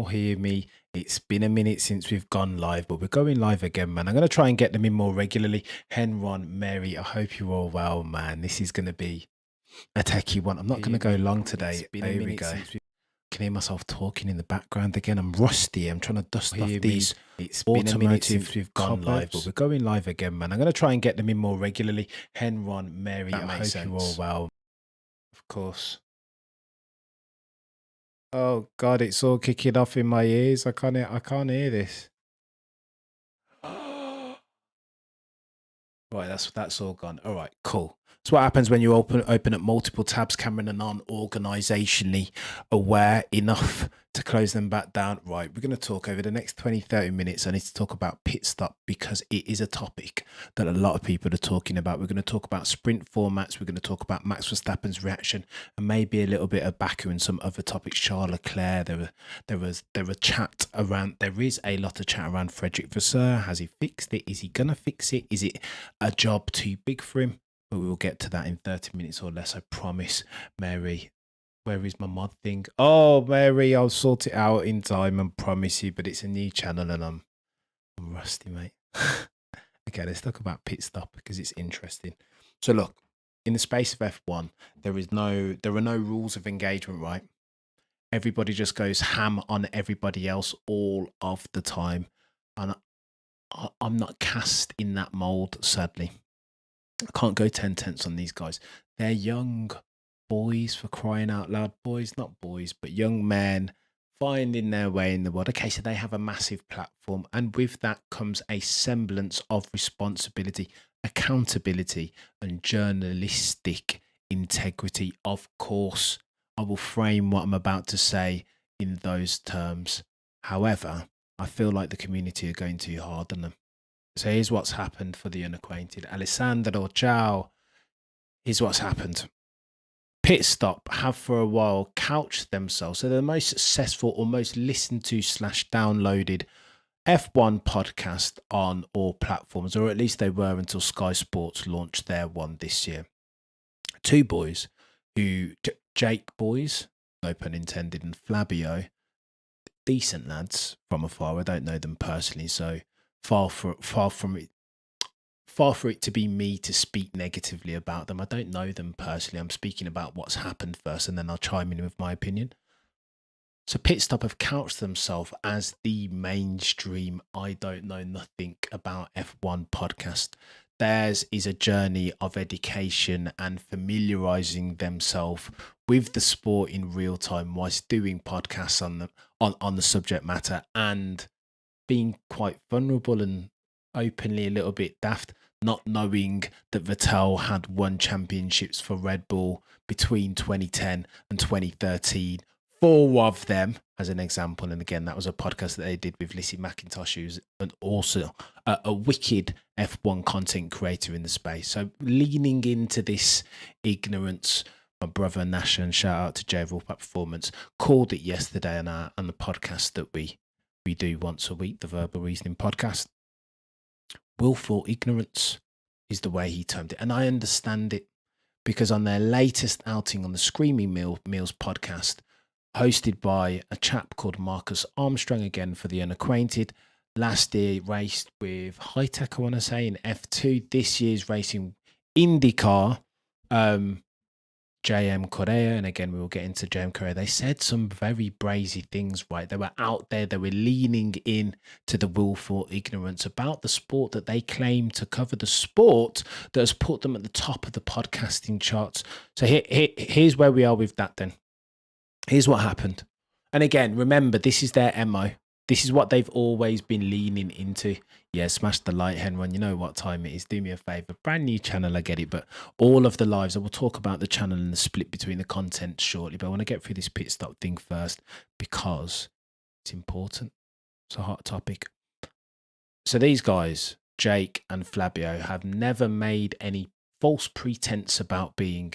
Hear me. It's been a minute since we've gone live, but we're going live again, man. I'm going to try and get them in more regularly. Henron, Mary, I hope you're all well, man. This is going to be a techie one. I'm not going to go long today. Here we go. Can hear myself talking in the background again. I'm rusty. I'm trying to dust off these. It's been a minute since we've gone live, but we're going live again, man. I'm going to try and get them in more regularly. Henron, Mary, I hope you're all well. Of course. Oh God, it's all kicking off in my ears. I can't hear this. Right, that's all gone. All right, cool. So what happens when you open up multiple tabs, Cameron, and aren't organizationally aware enough to close them back down? Right, we're going to talk over the next 20-30 minutes. I need to talk about pit stop because it is a topic that a lot of people are talking about. We're going to talk about sprint formats. We're going to talk about Max Verstappen's reaction and maybe a little bit of Baku and some other topics. Charles Leclerc. There is a lot of chat around Frederick Vasseur. Has he fixed it? Is he gonna fix it? Is it a job too big for him? But we will get to that in 30 minutes or less, I promise. Mary, where is my mod thing? Oh, Mary, I'll sort it out in time and promise you, but it's a new channel and I'm rusty, mate. Okay, let's talk about pit stop because it's interesting. So look, in the space of F1, there are no rules of engagement, right? Everybody just goes ham on everybody else all of the time. And I'm not cast in that mold, sadly. I can't go 10 tenths on these guys. They're young boys, for crying out loud. Boys, not boys, but young men finding their way in the world. Okay, so they have a massive platform. And with that comes a semblance of responsibility, accountability, and journalistic integrity. Of course, I will frame what I'm about to say in those terms. However, I feel like the community are going too hard on them. So here's what's happened for the unacquainted. Alessandro, ciao. Here's what's happened. Pit Stop have for a while couched themselves. So they're the most successful or most listened to / downloaded F1 podcast on all platforms, or at least they were until Sky Sports launched their one this year. Two boys who, Jake boys, no pun intended, and Flavio, decent lads from afar. I don't know them personally, so far for it to be me to speak negatively about them. I don't know them personally. I'm speaking about what's happened first, and then I'll chime in with my opinion. So Pit Stop have couched themselves as the mainstream I don't know nothing about F1 podcast. Theirs is a journey of education and familiarizing themselves with the sport in real time whilst doing podcasts on the subject matter and being quite vulnerable and openly a little bit daft, not knowing that Vettel had won championships for Red Bull between 2010 and 2013. 4 of them, as an example. And again, that was a podcast that they did with Lissy McIntosh, who's also a wicked F1 content creator in the space. So leaning into this ignorance, my brother Nash, and shout out to Jay Wolfpack Performance, called it yesterday on the podcast that we do once a week, the Verbal Reasoning podcast. Willful ignorance is the way he termed it. And I understand it because on their latest outing on the Screaming Meals podcast, hosted by a chap called Marcus Armstrong, again for the unacquainted, last year raced with High Tech, I want to say, in F2. This year's racing IndyCar, JM Correa, and again we will get into JM Correa. They said some very brazy things, right? They were out there, they were leaning in to the willful ignorance about the sport that they claim to cover, the sport that has put them at the top of the podcasting charts. So here's where we are with that then. Here's what happened. And again, remember, this is their MO. This is what they've always been leaning into. Yeah, smash the like, Henron. You know what time it is. Do me a favor. Brand new channel, I get it. But all of the lives, I will talk about the channel and the split between the content shortly. But I want to get through this pit stop thing first because it's important. It's a hot topic. So these guys, Jake and Flavio, have never made any false pretense about being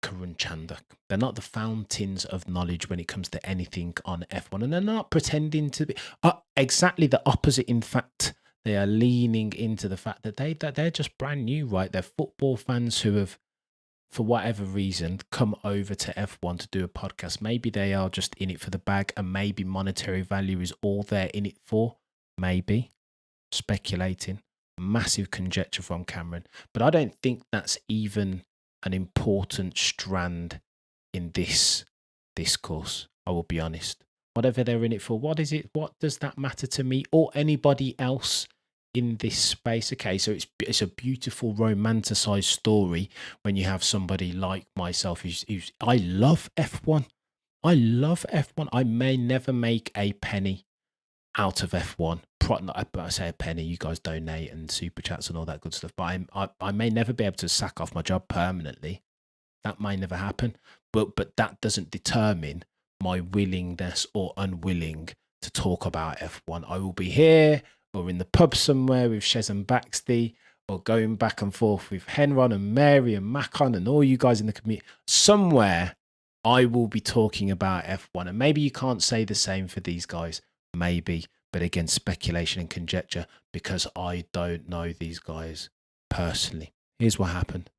Karun Chandak. They're not the fountains of knowledge when it comes to anything on F1, and they're not pretending to be exactly the opposite. In fact, they are leaning into the fact that they're just brand new, right? They're football fans who have for whatever reason, come over to F1 to do a podcast. Maybe they are just in it for the bag, and maybe monetary value is all they're in it for. Maybe. Speculating. Massive conjecture from Cameron. But I don't think that's even an important strand in this discourse. I will be honest. Whatever they're in it for, what is it? What does that matter to me or anybody else in this space? Okay, so it's a beautiful romanticized story when you have somebody like myself who's I love F1. I love F1. I may never make a penny out of F1. I say a penny, you guys donate and super chats and all that good stuff, but I may never be able to sack off my job permanently. That may never happen, but that doesn't determine my willingness or unwilling to talk about F1. I will be here or in the pub somewhere with Shez and Baxty, or going back and forth with Henron and Mary and Macon and all you guys in the community. Somewhere I will be talking about F1, and maybe you can't say the same for these guys, maybe, but again, speculation and conjecture, because I don't know these guys personally. Here's what happened.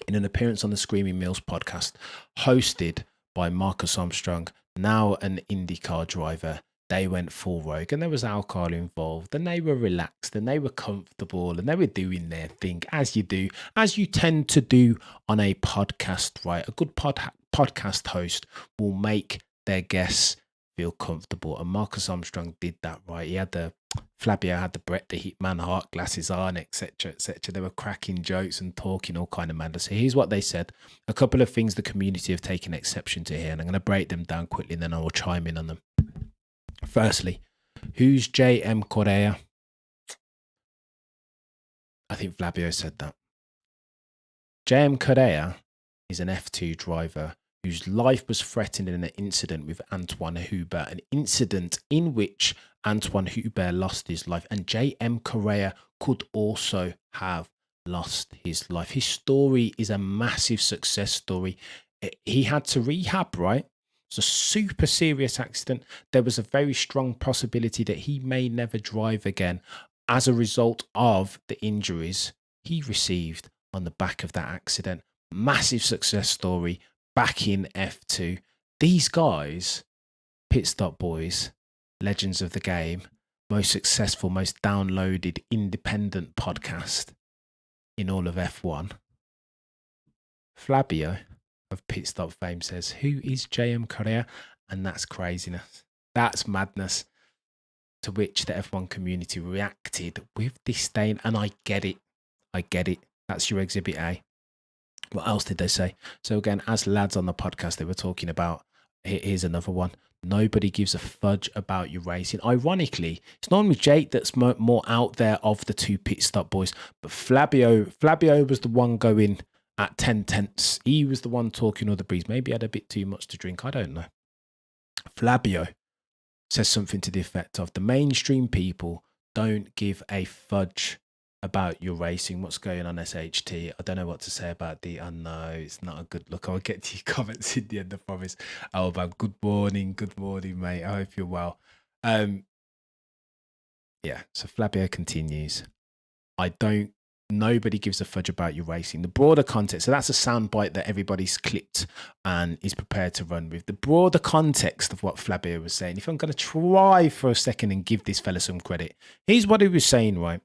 In an appearance on the Screaming Meals podcast, hosted by Marcus Armstrong, now an IndyCar driver, they went full rogue, and there was alcohol involved, and they were relaxed, and they were comfortable, and they were doing their thing, as you do, as you tend to do on a podcast, right? A good podcast host will make their guests feel comfortable, and Marcus Armstrong did that, right? He had Flavio had the Brett the Hitman Hart glasses on, etc., etc. They were cracking jokes and talking all kind of madness. So here's what they said. A couple of things the community have taken exception to here, and I'm going to break them down quickly, and then I will chime in on them. Firstly, who's JM Correa? I think Flavio said that. JM Correa is an F2 driver whose life was threatened in an incident with Antoine Hubert, an incident in which Antoine Hubert lost his life, and JM Correa could also have lost his life. His story is a massive success story. He had to rehab, right? It's a super serious accident. There was a very strong possibility that he may never drive again as a result of the injuries he received on the back of that accident. Massive success story. Back in F2, these guys, Pit Stop Boys, legends of the game, most successful, most downloaded independent podcast in all of F1. Flavio of Pit Stop fame says, who is JM Correa? And that's craziness. That's madness. To which the F1 community reacted with disdain. And I get it. I get it. That's your exhibit A. What else did they say? So again, as lads on the podcast, they were talking about, here's another one. Nobody gives a fudge about your racing. Ironically, it's normally Jake that's more out there of the two Pit Stop Boys, but Flavio was the one going at 10 tenths. He was the one talking all the breeze. Maybe he had a bit too much to drink. I don't know. Flavio says something to the effect of, the mainstream people don't give a fudge about your racing. What's going on, SHT? I don't know what to say about the, I know it's not a good look. I'll get to your comments in the end, I promise. Oh, about good morning, mate. I hope you're well. Yeah, so Flavio continues. Nobody gives a fudge about your racing. The broader context, so that's a soundbite that everybody's clipped and is prepared to run with. The broader context of what Flavio was saying, if I'm going to try for a second and give this fella some credit, here's what he was saying, right?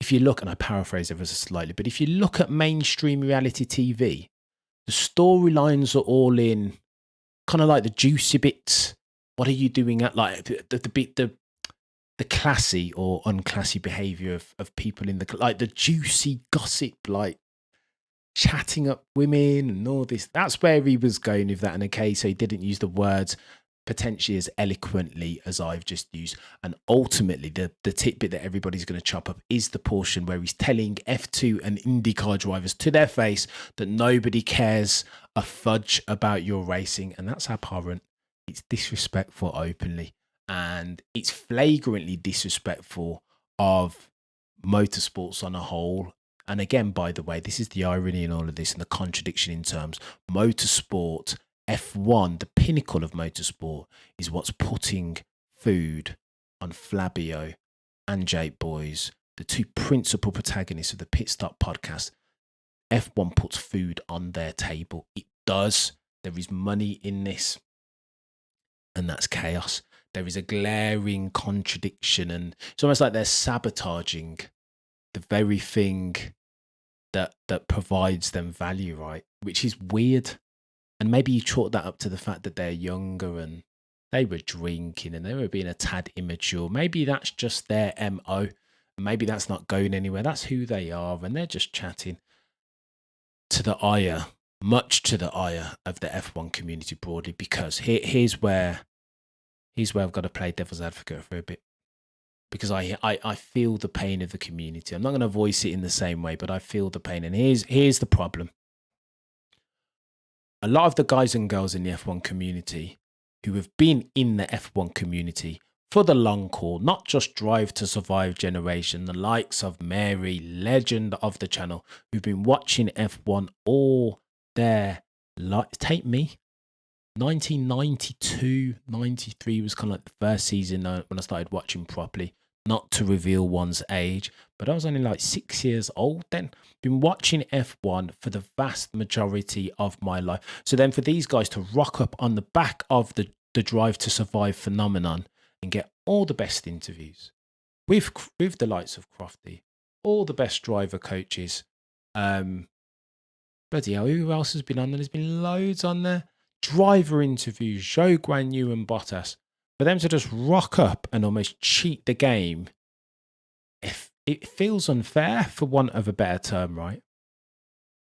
If you look, and I paraphrase ever so slightly, but if you look at mainstream reality TV, the storylines are all in kind of like the juicy bits. What are you doing at like the classy or unclassy behavior of people in the juicy gossip, like chatting up women and all this. That's where he was going with that. And okay, so he didn't use the words potentially as eloquently as I've just used. And ultimately, the tidbit that everybody's going to chop up is the portion where he's telling F2 and IndyCar drivers to their face that nobody cares a fudge about your racing. And that's abhorrent. It's disrespectful openly. And it's flagrantly disrespectful of motorsports on a whole. And again, by the way, this is the irony in all of this and the contradiction in terms. Motorsport, F1, the pinnacle of motorsport, is what's putting food on Flavio and Jake Boys, the two principal protagonists of the Pit Stop podcast. F1 puts food on their table. It does. There is money in this, and that's chaos. There is a glaring contradiction, and it's almost like they're sabotaging the very thing that provides them value, right? Which is weird. And maybe you chalk that up to the fact that they're younger and they were drinking and they were being a tad immature. Maybe that's just their MO. Maybe that's not going anywhere. That's who they are, and they're just chatting to the ire, much to the ire of the F1 community broadly. Because here's where I've got to play devil's advocate for a bit, because I feel the pain of the community. I'm not going to voice it in the same way, but I feel the pain. And here's the problem. A lot of the guys and girls in the F1 community who have been in the F1 community for the long haul, not just Drive to Survive generation, the likes of Mary, legend of the channel, who've been watching F1 all their life. Take me. 1992, 93 was kind of like the first season when I started watching properly. Not to reveal one's age, but I was only like 6 years old then. Been watching F1 for the vast majority of my life. So then for these guys to rock up on the back of the Drive to Survive phenomenon and get all the best interviews with the likes of Crofty, all the best driver coaches. Bloody hell, who else has been on there? There's been loads on there. Driver interviews, Zhou Guanyu and Bottas. For them to just rock up and almost cheat the game, it feels unfair, for want of a better term, right?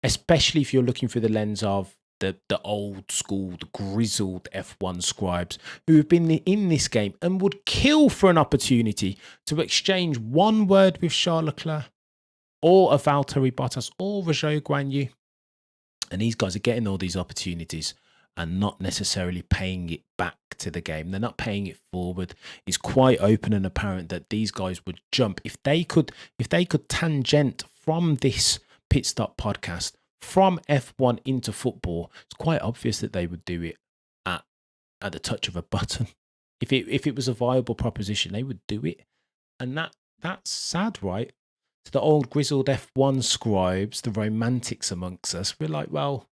Especially if you're looking through the lens of the old school, the grizzled F1 scribes who have been in this game and would kill for an opportunity to exchange one word with Charles Leclerc or a Valtteri Bottas or a Zhou Guanyu. And these guys are getting all these opportunities and not necessarily paying it back to the game. They're not paying it forward. It's quite open and apparent that these guys would jump. If they could tangent from this Pit Stop podcast, from F1 into football, it's quite obvious that they would do it at the touch of a button. If it was a viable proposition, they would do it. And that's sad, right? To the old grizzled F1 scribes, the romantics amongst us, we're like, well,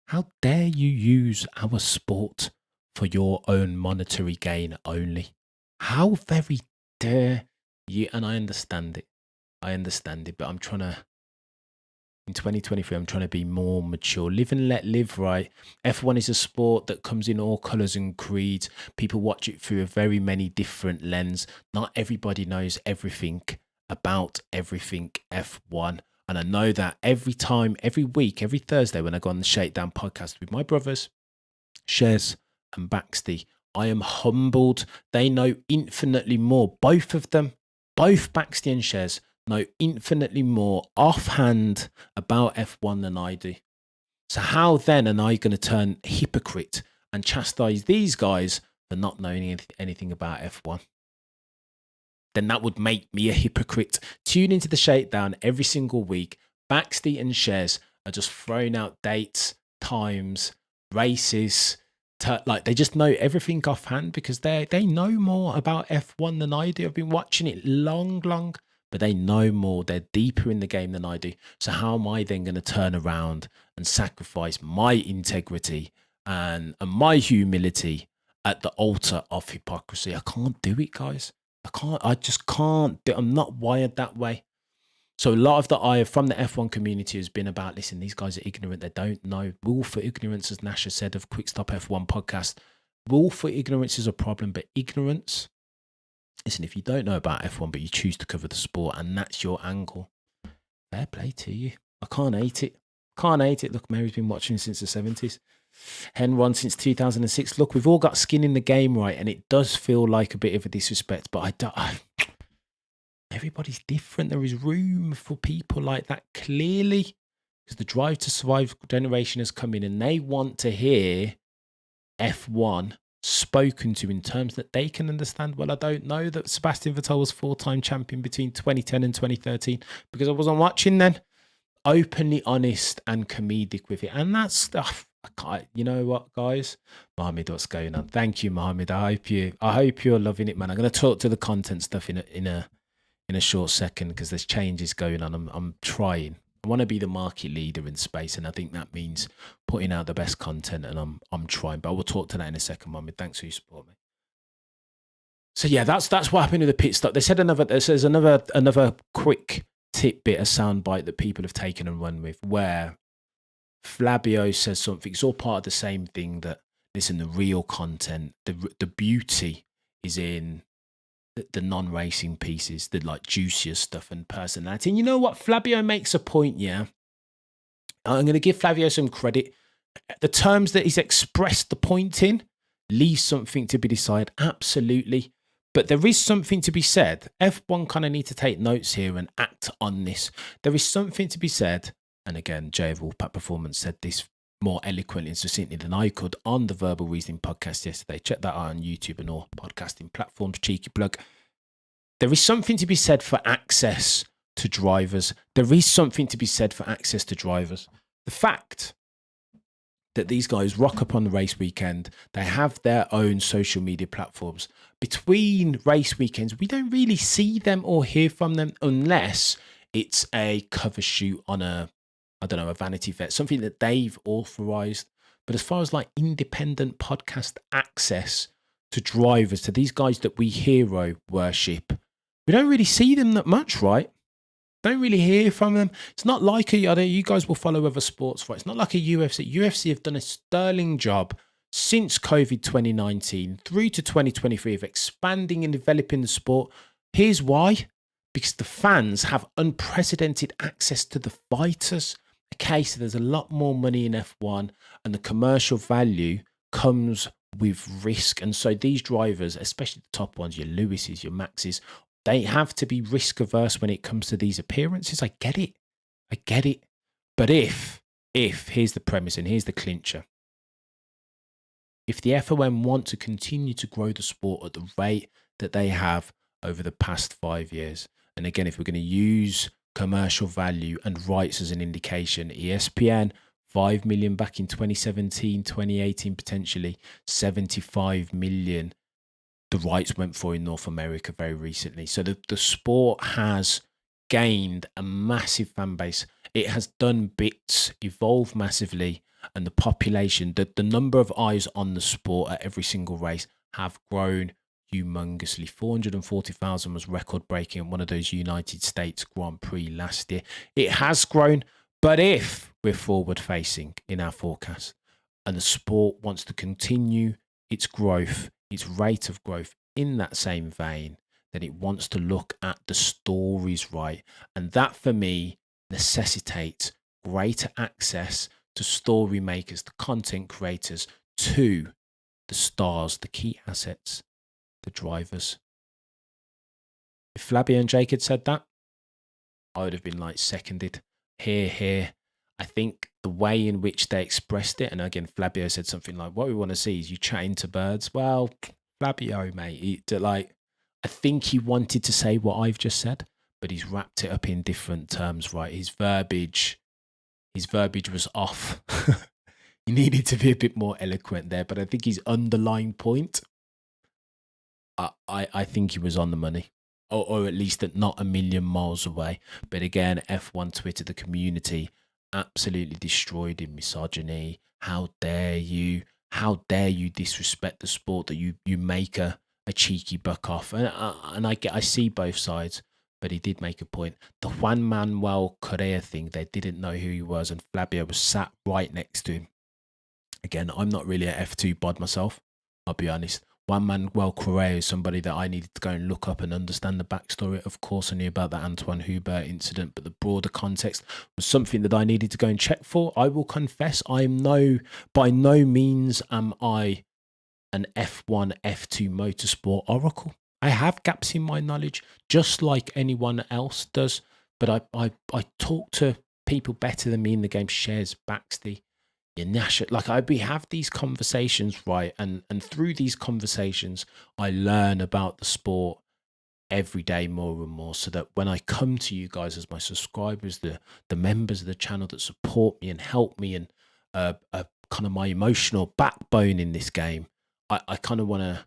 how dare you use our sport for your own monetary gain only? How very dare you? And I understand it. But I'm trying to, in 2023, I'm trying to be more mature. Live and let live, right? F1 is a sport that comes in all colours and creeds. People watch it through a very many different lens. Not everybody knows everything about everything F1. And I know that every time, every week, every Thursday when I go on the Shakedown podcast with my brothers, Shez and Baxty, I am humbled. They know infinitely more. Both of them, both Baxty and Shez, know infinitely more offhand about F1 than I do. So how then am I going to turn hypocrite and chastise these guys for not knowing anything about F1? Then that would make me a hypocrite. Tune into the Shakedown every single week. Baxty and Shez are just throwing out dates, times, races. Like they just know everything offhand because they know more about F1 than I do. I've been watching it long, but they know more. They're deeper in the game than I do. So how am I then going to turn around and sacrifice my integrity and my humility at the altar of hypocrisy? I can't do it, guys. I just can't. I'm not wired that way. So a lot of the ire from the F1 community has been about, listen, these guys are ignorant. They don't know. Rule for ignorance, as Nasha said of PitStop F1 podcast. Rule for ignorance is a problem, but ignorance, listen, if you don't know about F1, but you choose to cover the sport and that's your angle, fair play to you. I can't hate it. Look, Mary's been watching since the 70s. Henron since 2006. Look, we've all got skin in the game, right? And it does feel like a bit of a disrespect, but everybody's different. There is room for people like that, clearly, because the Drive to Survive generation has come in and they want to hear F1 spoken to in terms that they can understand. Well, I don't know that Sebastian Vettel was 4-time champion between 2010 and 2013 because I wasn't watching then. Openly honest and comedic with it. And that's stuff. You know what, guys? Mohammed, what's going on? Thank you, Mohammed. I hope you're loving it, man. I'm going to talk to the content stuff in a short second because there's changes going on. I'm trying. I want to be the market leader in space, and I think that means putting out the best content, and I'm trying. But we'll talk to that in a second, Mohammed. Thanks for your support, mate. So yeah, that's what happened with the pit stop. They said there's another quick tidbit, a soundbite that people have taken and run with, where Flavio says something. It's all part of the same thing, that listen, the real content, the beauty is in the non-racing pieces, the like juicier stuff and personality. And you know what? Flavio makes a point, yeah. I'm going to give Flavio some credit. The terms that he's expressed the point in leaves something to be decided, absolutely. But there is something to be said. F1 kind of need to take notes here and act on this. There is something to be said. And again, Jay of Wolfpack Performance said this more eloquently and succinctly than I could on the Verbal Reasoning podcast yesterday. Check that out on YouTube and all podcasting platforms. Cheeky plug. There is something to be said for access to drivers. There is something to be said for access to drivers. The fact that these guys rock up on the race weekend, they have their own social media platforms. Between race weekends, we don't really see them or hear from them unless it's a cover shoot on a Vanity Fair, something that they've authorized. But as far as like independent podcast access to drivers, to these guys that we hero worship, we don't really see them that much, right? Don't really hear from them. It's not like you guys will follow other sports, right? It's not like a UFC. UFC have done a sterling job since COVID 2019 through to 2023 of expanding and developing the sport. Here's why. Because the fans have unprecedented access to the fighters. Okay, so there's a lot more money in F1, and the commercial value comes with risk. And so these drivers, especially the top ones, your Lewises, your Maxes, they have to be risk averse when it comes to these appearances. I get it. But if here's the premise and here's the clincher. If the FOM want to continue to grow the sport at the rate that they have over the past 5 years, and again, if we're going to use commercial value and rights as an indication, ESPN, 5 million back in 2017, 2018, potentially 75 million. The rights went for in North America very recently. So the sport has gained a massive fan base. It has done bits, evolved massively, and the population, the number of eyes on the sport at every single race have grown humongously. 440,000 was record breaking in one of those United States Grand Prix last year. It has grown, but if we're forward facing in our forecast and the sport wants to continue its growth, its rate of growth in that same vein, then it wants to look at the stories, right? And that for me necessitates greater access to story makers, the content creators, to the stars, the key assets, the drivers. If Flavio and Jake had said that, I would have been like seconded. Here. I think the way in which they expressed it, and again, Flavio said something like, what we want to see is you chatting to birds. Well, Flavio, mate, I think he wanted to say what I've just said, but he's wrapped it up in different terms, right? His verbiage was off. He needed to be a bit more eloquent there, but I think his underlying point, I think he was on the money, or at least not a million miles away. But again, F1 Twitter, the community, absolutely destroyed in misogyny. How dare you? How dare you disrespect the sport that you make a cheeky buck off? And I see both sides, but he did make a point. The Juan Manuel Correa thing, they didn't know who he was, and Flavio was sat right next to him. Again, I'm not really an F2 bod myself, I'll be honest. Juan Manuel Correa is somebody that I needed to go and look up and understand the backstory. Of course, I knew about the Antoine Hubert incident, but the broader context was something that I needed to go and check for. I will confess, by no means am I an F1, F2 motorsport oracle. I have gaps in my knowledge, just like anyone else does, but I talk to people better than me in the game. Shez, Baxty, we have these conversations, right? And through these conversations, I learn about the sport every day more and more, so that when I come to you guys as my subscribers, the members of the channel that support me and help me, and kind of my emotional backbone in this game, I kind of want to,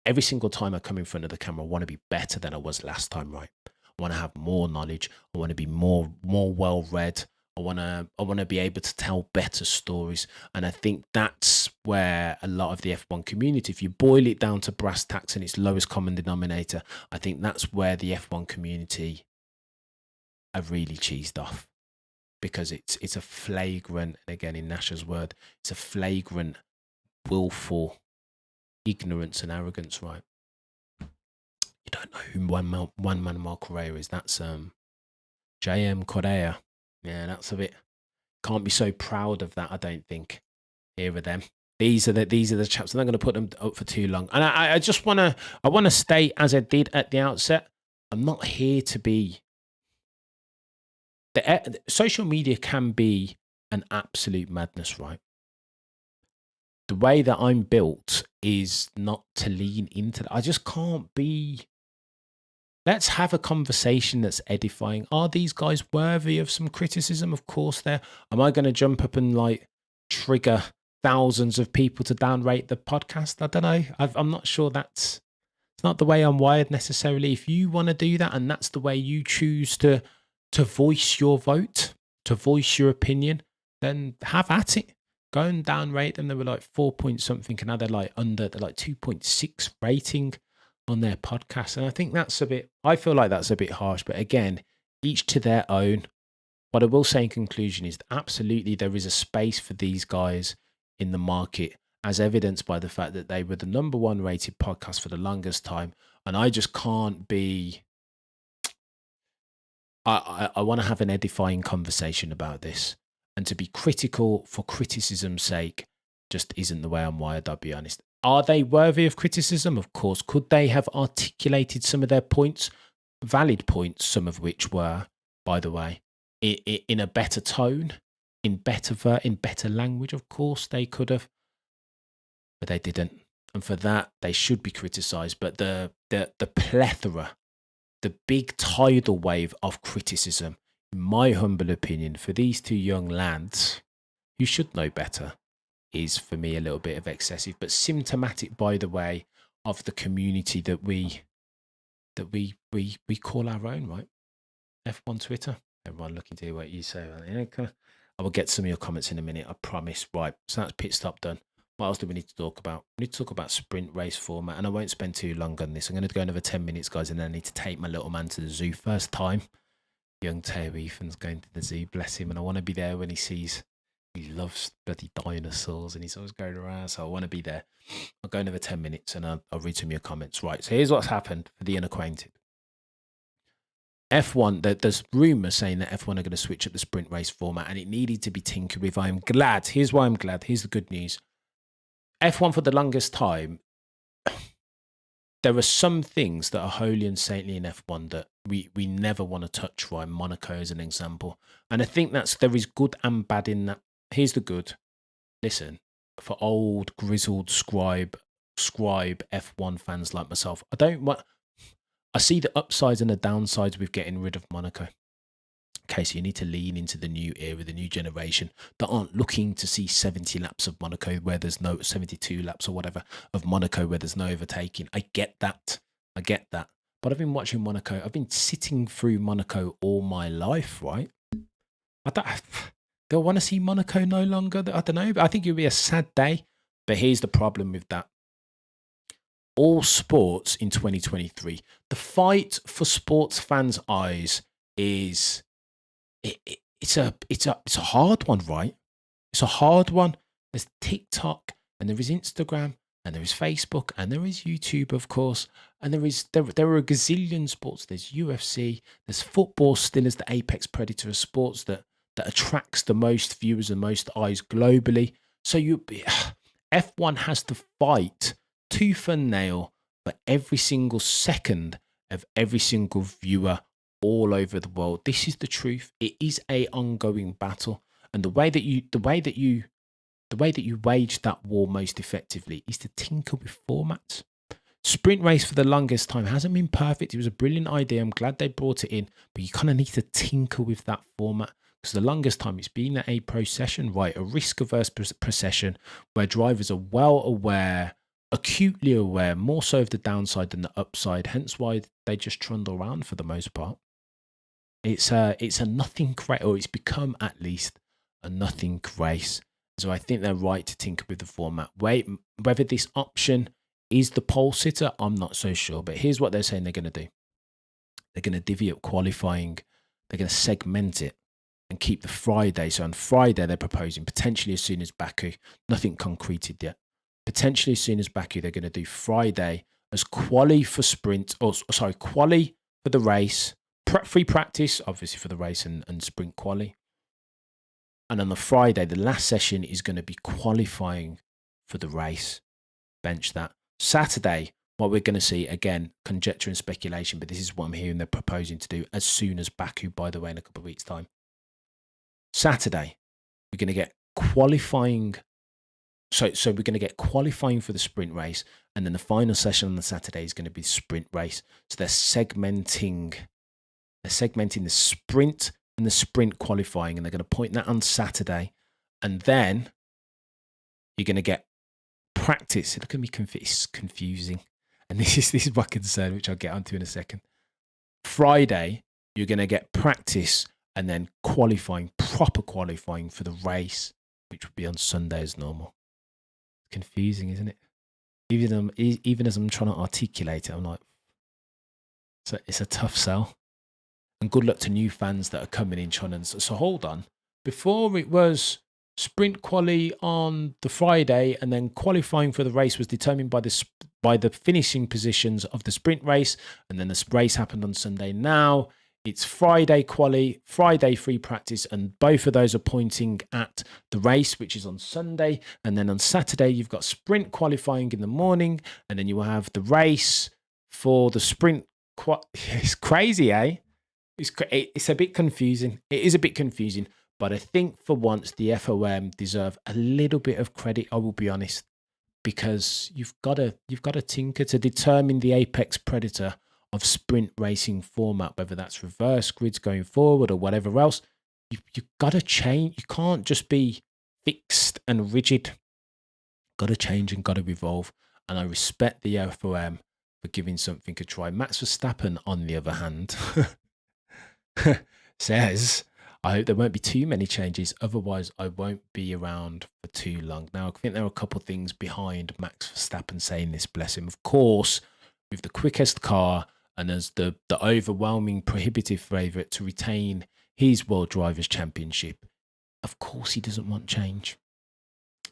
every single time I come in front of the camera, I want to be better than I was last time, right? I want to have more knowledge. I want to be more well-read. I wanna be able to tell better stories. And I think that's where a lot of the F1 community, if you boil it down to brass tacks and its lowest common denominator, I think that's where the F1 community are really cheesed off, because it's a flagrant, again in Nash's word, it's a flagrant, willful ignorance and arrogance, right? You don't know who one Manuel Correa is. That's JM Correa. Yeah, that's a bit. Can't be so proud of that, I don't think. Here are them. These are the chaps. I'm not going to put them up for too long. And I just wanna state, as I did at the outset, I'm not here to be. The social media can be an absolute madness, right? The way that I'm built is not to lean into that. I just can't be. Let's have a conversation that's edifying. Are these guys worthy of some criticism? Of course they're. Am I going to jump up and like trigger thousands of people to downrate the podcast? I don't know. I'm not sure it's not the way I'm wired necessarily. If you want to do that and that's the way you choose to voice your vote, to voice your opinion, then have at it. Go and downrate them. They were like 4 point something, and now they're like 2.6 rating on their podcast. And I think I feel like that's a bit harsh, but again, each to their own. What I will say in conclusion is that absolutely there is a space for these guys in the market, as evidenced by the fact that they were the #1 rated podcast for the longest time. And I just can't be. I want to have an edifying conversation about this, and to be critical for criticism's sake just isn't the way I'm wired, I'll be honest. Are they worthy of criticism? Of course. Could they have articulated some of their points, valid points, some of which were, by the way, in a better tone, in better language? Of course they could have, but they didn't. And for that, they should be criticised. But the plethora, the big tidal wave of criticism, in my humble opinion, for these two young lads who should know better, is for me a little bit of excessive, but symptomatic, by the way, of the community that we call our own, right? F1 Twitter. Everyone looking to hear what you say. I will get some of your comments in a minute, I promise. Right, so that's pit stop done. What else do we need to talk about? We need to talk about sprint race format, and I won't spend too long on this. I'm going to go another 10 minutes, guys, and then I need to take my little man to the zoo. First time young Teo Ethan's going to the zoo, bless him, and I want to be there when he loves bloody dinosaurs and he's always going around, so I want to be there. I'll go another 10 minutes and I'll read some of your comments. Right, so here's what's happened for the unacquainted. F1, there's rumours saying that F1 are going to switch up the sprint race format, and it needed to be tinkered with. I'm glad. Here's why I'm glad. Here's the good news. F1 for the longest time, there are some things that are holy and saintly in F1 that we never want to touch, right? Monaco is an example. And I think there is good and bad in that. Here's the good. Listen, for old, grizzled scribe F1 fans like myself, I see the upsides and the downsides with getting rid of Monaco. Okay, so you need to lean into the new era, the new generation that aren't looking to see 70 laps of Monaco where there's no 72 laps or whatever of Monaco where there's no overtaking. I get that. But I've been watching Monaco. I've been sitting through Monaco all my life, right? They'll want to see Monaco no longer. I don't know. But I think it'll be a sad day. But here's the problem with that. All sports in 2023, the fight for sports fans' eyes is it's a hard one, right? It's a hard one. There's TikTok and there is Instagram and there is Facebook and there is YouTube, of course, and there are a gazillion sports. There's UFC. There's football still as the apex predator of sports that attracts the most viewers and most eyes globally. So F1 has to fight tooth and nail for every single second of every single viewer all over the world. This is the truth. It is a ongoing battle, and the way that you wage that war most effectively is to tinker with formats. Sprint race for the longest time hasn't been perfect. It was a brilliant idea. I'm glad they brought it in, but you kind of need to tinker with that format. Because the longest time it's been a procession, right? A risk-averse procession where drivers are well aware, acutely aware, more so of the downside than the upside. Hence why they just trundle around for the most part. It's a nothing race, or it's become at least a nothing race. So I think they're right to tinker with the format. Whether this option is the pole sitter, I'm not so sure. But here's what they're saying they're going to do. They're going to divvy up qualifying. They're going to segment it and keep the Friday. So on Friday, they're proposing potentially as soon as Baku, nothing concreted yet. Potentially as soon as Baku, they're going to do Friday as quali for sprint, or sorry, quali for the race, free practice, obviously for the race and sprint quali. And on the Friday, the last session is going to be qualifying for the race. Bench that. Saturday, what we're going to see, again, conjecture and speculation, but this is what I'm hearing they're proposing to do as soon as Baku, by the way, in a couple of weeks' time. Saturday, we're going to get qualifying. So we're going to get qualifying for the sprint race, and then the final session on the Saturday is going to be the sprint race. So they're segmenting the sprint and the sprint qualifying, and they're going to point that on Saturday, and then you're going to get practice. Look at me, it's confusing, and this is my concern, which I'll get onto in a second. Friday, you're going to get practice and then qualifying, proper qualifying for the race, which would be on Sunday as normal. Confusing, isn't it? Even as I'm trying to articulate it, I'm like, it's a tough sell. And good luck to new fans that are coming in trying to. So hold on. Before it was sprint quali on the Friday, and then qualifying for the race was determined by the finishing positions of the sprint race, and then the race happened on Sunday. Now it's Friday quali, Friday free practice, and both of those are pointing at the race, which is on Sunday. And then on Saturday, you've got sprint qualifying in the morning, and then you will have the race for the sprint. It's crazy, eh? It's a bit confusing. It is a bit confusing, but I think for once the FOM deserve a little bit of credit. I will be honest, because you've got to tinker to determine the apex predator of sprint racing format, whether that's reverse grids going forward or whatever else. You've got to change. You can't just be fixed and rigid. Got to change and got to evolve. And I respect the FOM for giving something a try. Max Verstappen, on the other hand, says, I hope there won't be too many changes, otherwise I won't be around for too long. Now, I think there are a couple of things behind Max Verstappen saying this, bless him. Of course, with the quickest car and as the overwhelming prohibitive favourite to retain his World Drivers' Championship, of course he doesn't want change.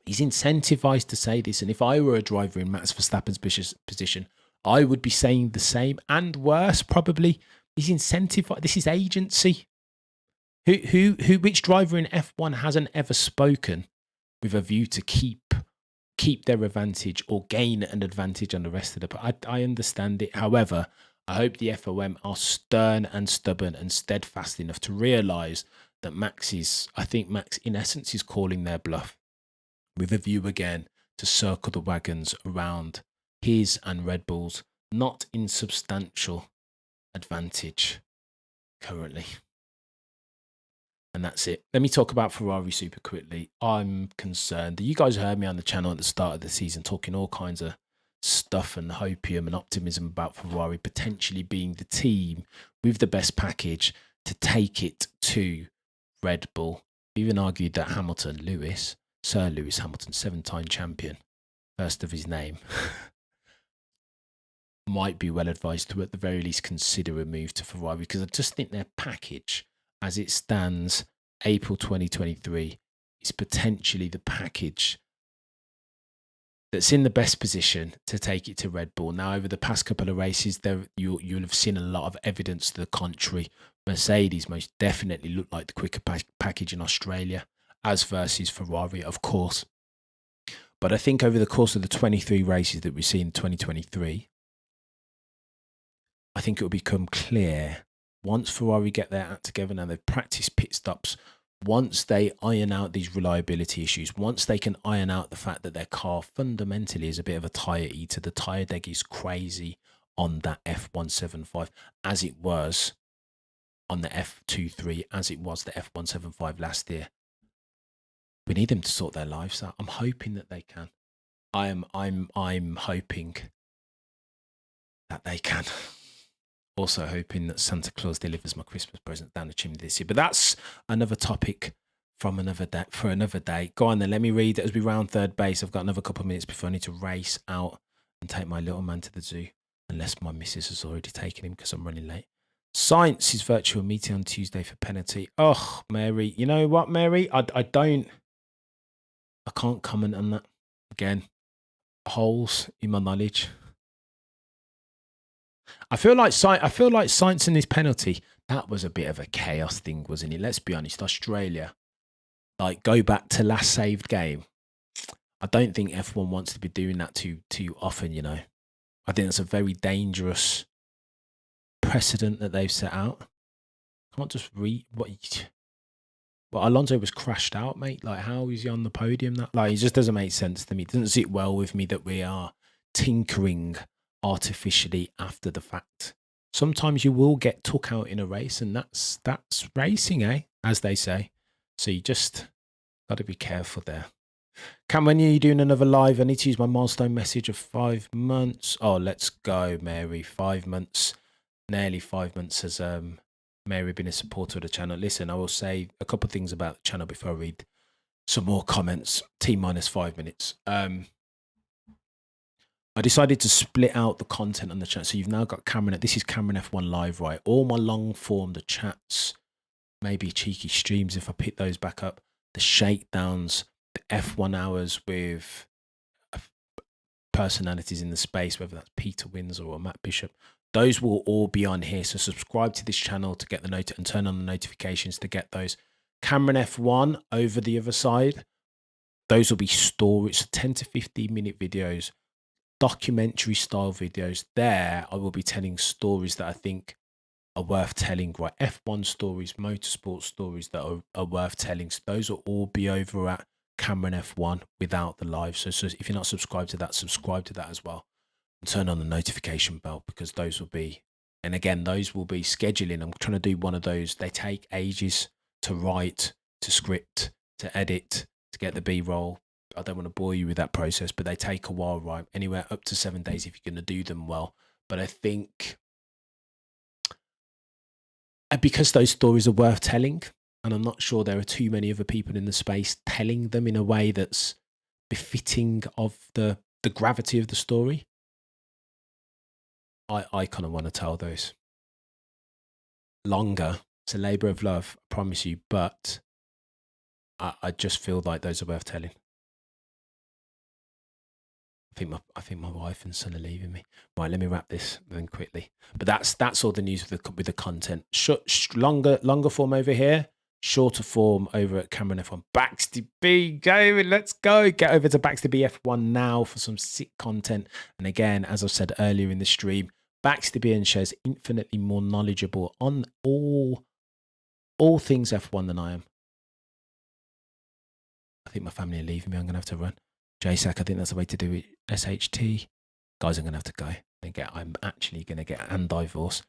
He's incentivized to say this, and if I were a driver in Max Verstappen's position, I would be saying the same and worse, probably. He's incentivized. This is agency. Which driver in F1 hasn't ever spoken with a view to keep their advantage or gain an advantage on the rest of the? I understand it. However, I hope the FOM are stern and stubborn and steadfast enough to realise that Max, in essence, is calling their bluff with a view again to circle the wagons around his and Red Bull's not insubstantial advantage currently. And that's it. Let me talk about Ferrari super quickly. I'm concerned. You guys heard me on the channel at the start of the season talking all kinds of stuff and hopium and optimism about Ferrari potentially being the team with the best package to take it to Red Bull. Even argued that Sir Lewis Hamilton, 7-time champion, first of his name, might be well advised to at the very least consider a move to Ferrari, because I just think their package as it stands April 2023 is potentially the package that's in the best position to take it to Red Bull. Now, over the past couple of races, you'll have seen a lot of evidence to the contrary. Mercedes most definitely looked like the quicker package in Australia, as versus Ferrari, of course. But I think over the course of the 23 races that we see in 2023, I think it will become clear once Ferrari get their act together, now they've practiced pit stops, once they iron out these reliability issues, once they can iron out the fact that their car fundamentally is a bit of a tyre eater, the tyre deg is crazy on that F175, as it was on the F23, as it was the F175 last year. We need them to sort their lives out. I'm hoping that they can. I'm hoping that they can. Also hoping that Santa Claus delivers my Christmas present down the chimney this year. But that's another topic from another day for another day. Go on then, let me read it as we round third base. I've got another couple of minutes before I need to race out and take my little man to the zoo, unless my missus has already taken him because I'm running late. Science is virtual meeting on Tuesday for penalty. Oh, Mary, you know what, Mary? I can't comment on that. Again, holes in my knowledge. I feel like science and this penalty, that was a bit of a chaos thing, wasn't it? Let's be honest. Australia, like, go back to last saved game. I don't think F1 wants to be doing that too often, you know. I think it's a very dangerous precedent that they've set out. Can't just read what Alonso was crashed out, mate. Like, how is he on the podium? That, like, it just doesn't make sense to me. It doesn't sit well with me that we are tinkering artificially after the fact. Sometimes you will get took out in a race, and that's racing, as they say. So you just got to be careful there. Cam, when are you doing another live? I need to use my milestone message of 5 months. Oh, let's go, Mary. 5 months, nearly 5 months has Mary been a supporter of the channel. Listen, I will say a couple of things about the channel before I read some more comments. T-minus 5 minutes. I decided to split out the content on the chat. So you've now got Cameron. This is Cameron F1 Live, right? All my long form, the chats, maybe cheeky streams if I pick those back up, the shakedowns, the F1 hours with personalities in the space, whether that's Peter Windsor or Matt Bishop. Those will all be on here. So subscribe to this channel to get the note and turn on the notifications to get those. Cameron F1 over the other side. Those will be stories, 10 to 15 minute videos, documentary style videos. There I will be telling stories that I think are worth telling, right? F1 stories, motorsport stories that are worth telling. So those will all be over at Cameron F1 without the live. So if you're not subscribed to that, subscribe to that as well. And turn on the notification bell, because those will be, and again, those will be scheduling. I'm trying to do one of those. They take ages to write, to script, to edit, to get the B-roll. I don't want to bore you with that process, but they take a while, right? Anywhere up to 7 days if you're going to do them well. But I think because those stories are worth telling, and I'm not sure there are too many other people in the space telling them in a way that's befitting of the gravity of the story, I kind of want to tell those. Longer. It's a labour of love, I promise you, but I just feel like those are worth telling. I think my wife and son are leaving me. Right, let me wrap this then quickly. But that's all the news with the content. Longer form over here, shorter form over at Cameron F1. Baxty B, go, let's go. Get over to Baxty B F1 now for some sick content. And again, as I said earlier in the stream, Baxty B and Shez infinitely more knowledgeable on all things F1 than I am. I think my family are leaving me. I'm going to have to run. JSAC, I think that's the way to do it. SHT. Guys, I'm going to have to go. I'm actually going to get a divorce.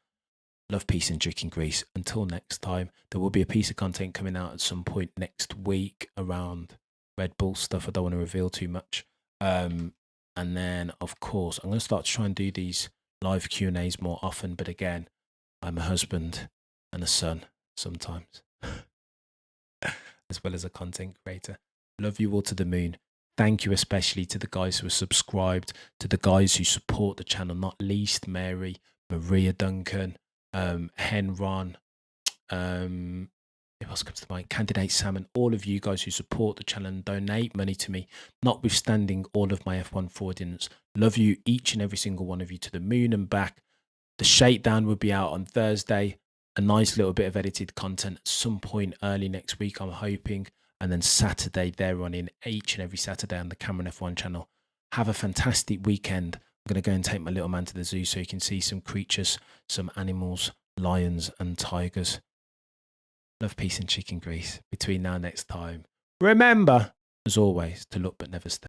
Love, peace, and chicken grease. Until next time, there will be a piece of content coming out at some point next week around Red Bull stuff. I don't want to reveal too much. And then, of course, I'm going to start to try and do these live Q&As more often. But again, I'm a husband and a son sometimes, as well as a content creator. Love you all to the moon. Thank you especially to the guys who are subscribed, to the guys who support the channel, not least Mary, Maria Duncan, Henron, who else comes to mind? Candidate Salmon, all of you guys who support the channel and donate money to me, notwithstanding all of my F1 fraudulence. Love you, each and every single one of you, to the moon and back. The shakedown will be out on Thursday. A nice little bit of edited content at some point early next week, I'm hoping. And then Saturday, they're running each and every Saturday on the Cameron F1 channel. Have a fantastic weekend. I'm going to go and take my little man to the zoo so you can see some creatures, some animals, lions and tigers. Love, peace and chicken grease. Between now and next time, remember, as always, to look but never stay.